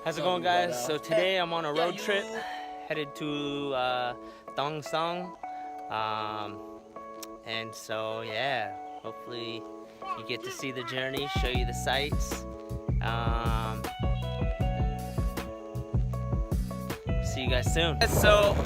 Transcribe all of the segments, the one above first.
How's it going, guys? So today I'm on a road trip headed to Dongsang, and so yeah, hopefully you get to see the journey, show you the sights. See you guys soon. So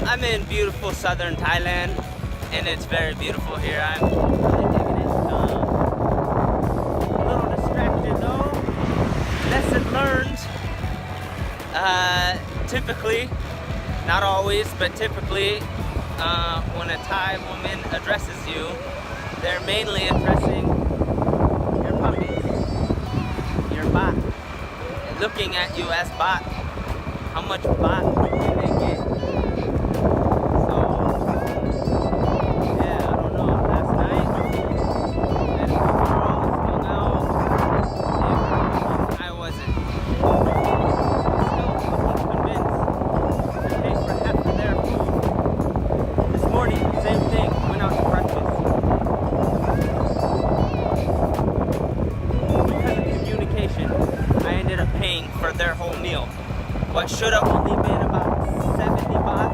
I'm in beautiful southern Thailand, and it's very beautiful here. I'm really digging it. A little distracted though. Lesson learned. Typically, not always, but typically, when a Thai woman addresses you, they're mainly addressing your puppies, your baht, looking at you as baht. How much baht can they get? So, yeah, I don't know. Last night, that girl was hung out. I wasn't. Still fucking convinced to pay for half of their food. This morning, same thing. Went out to breakfast. Because of communication, I ended up paying for their whole meal. What should have only been about 70 baht,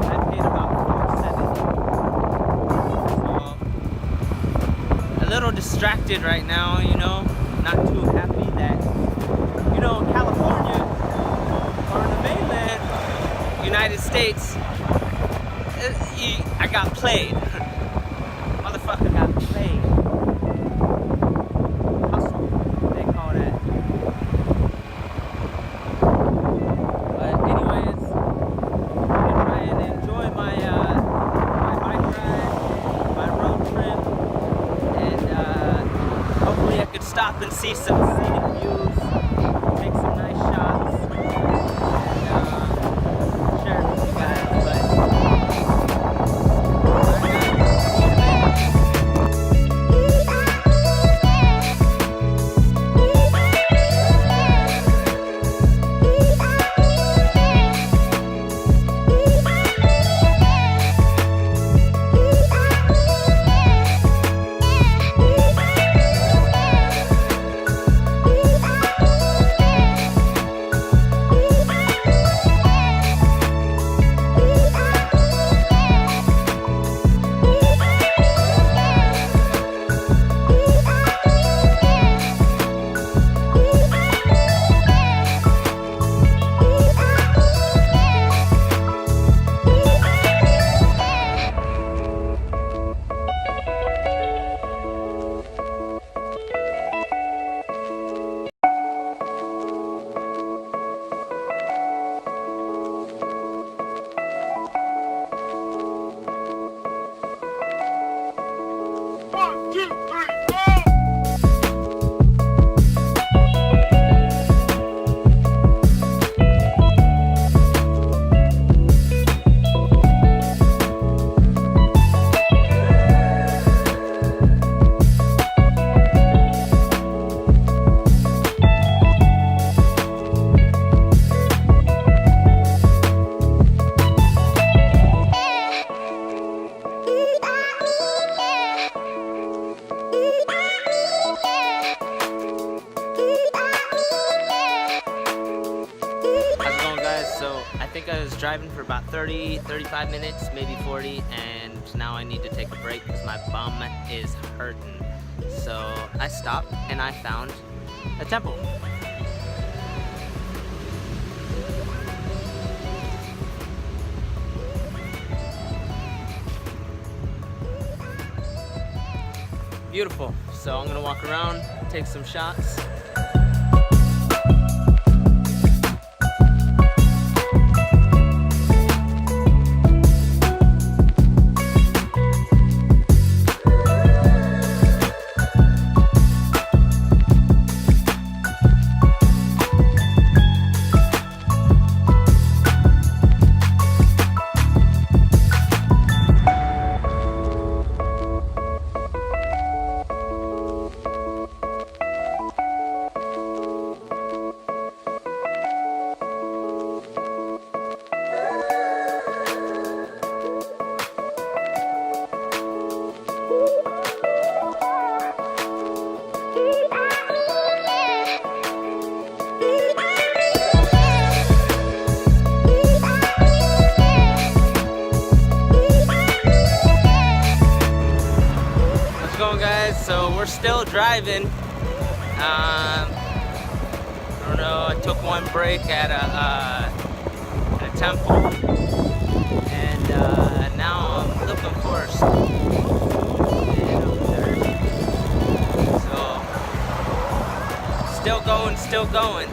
I paid about 470. So, a little distracted right now, you know, not too happy that, you know, California, or the mainland, United States, I got played. Motherfucker got played. Hustle, they call that. Stop and see some scenic views, take some nice shots, and share it with you guys. I think I was driving for about 35 minutes, maybe 40, and now I need to take a break because my bum is hurting. So I stopped and I found a temple. Beautiful. So I'm gonna walk around, take some shots. we're still driving. I don't know. I took one break at a temple, and now I'm looking for a stop. So still going.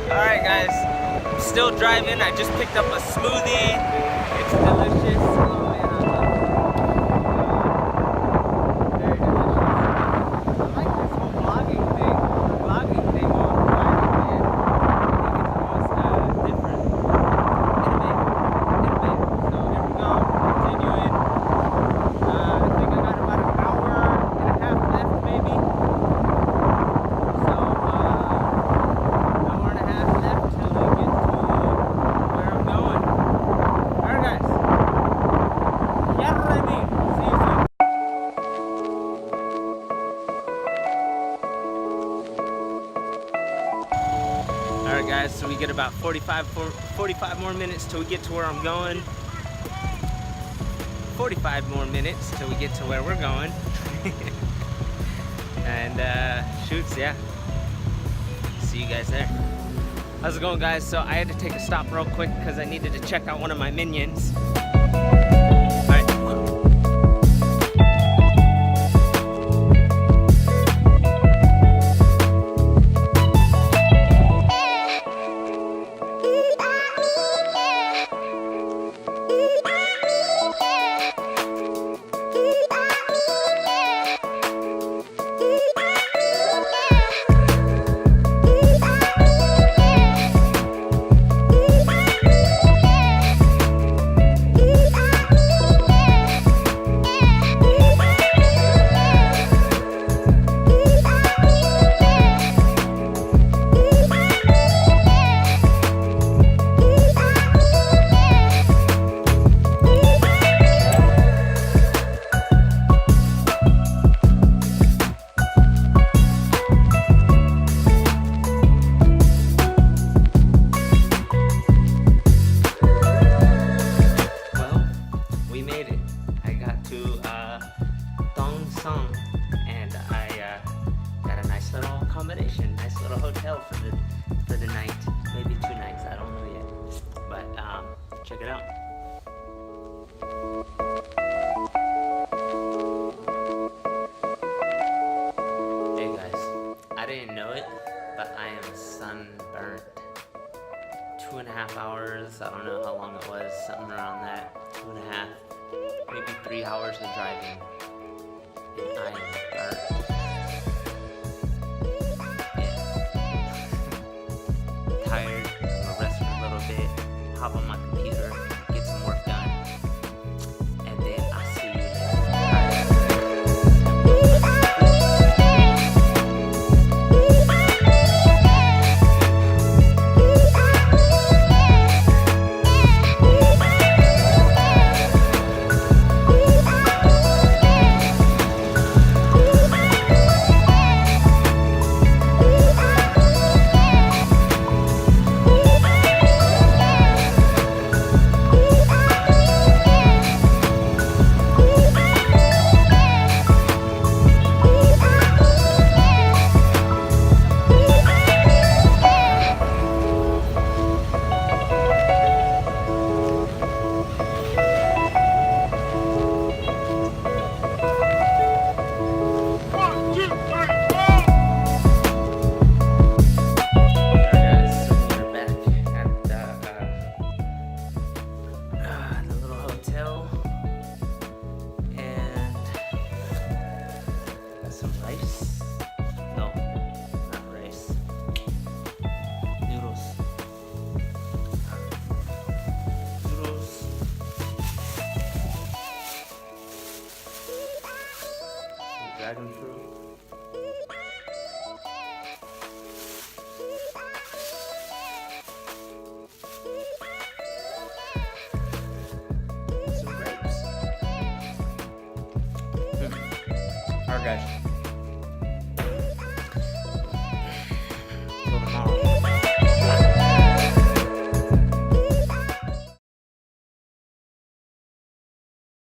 Alright guys, I'm still driving. I just picked up a smoothie. It's delicious. Oh man, very delicious. I like this whole vlogging thing while I'm driving, man. I think it's almost different. Intimate. So here we go, continuing. I think I got about an hour and a half left maybe. Alright guys, so we get about 45 more minutes till we get to where I'm going. 45 more minutes till we get to where we're going. And shoots, yeah. See you guys there. How's it going guys? So I had to take a stop real quick because I needed to check out one of my minions. And I got a nice little accommodation, nice little hotel for the night, maybe 2 nights, I don't know yet, but check it out. Hey guys, I didn't know it, but I am sunburnt. 2.5 hours, I don't know how long it was, something around that, 2.5, maybe 3 hours of driving. And I am burnt. Yeah. Tired. I'm gonna rest for a little bit. Hop on my computer. Get some work done. And then I'll see you guys. Till tomorrow.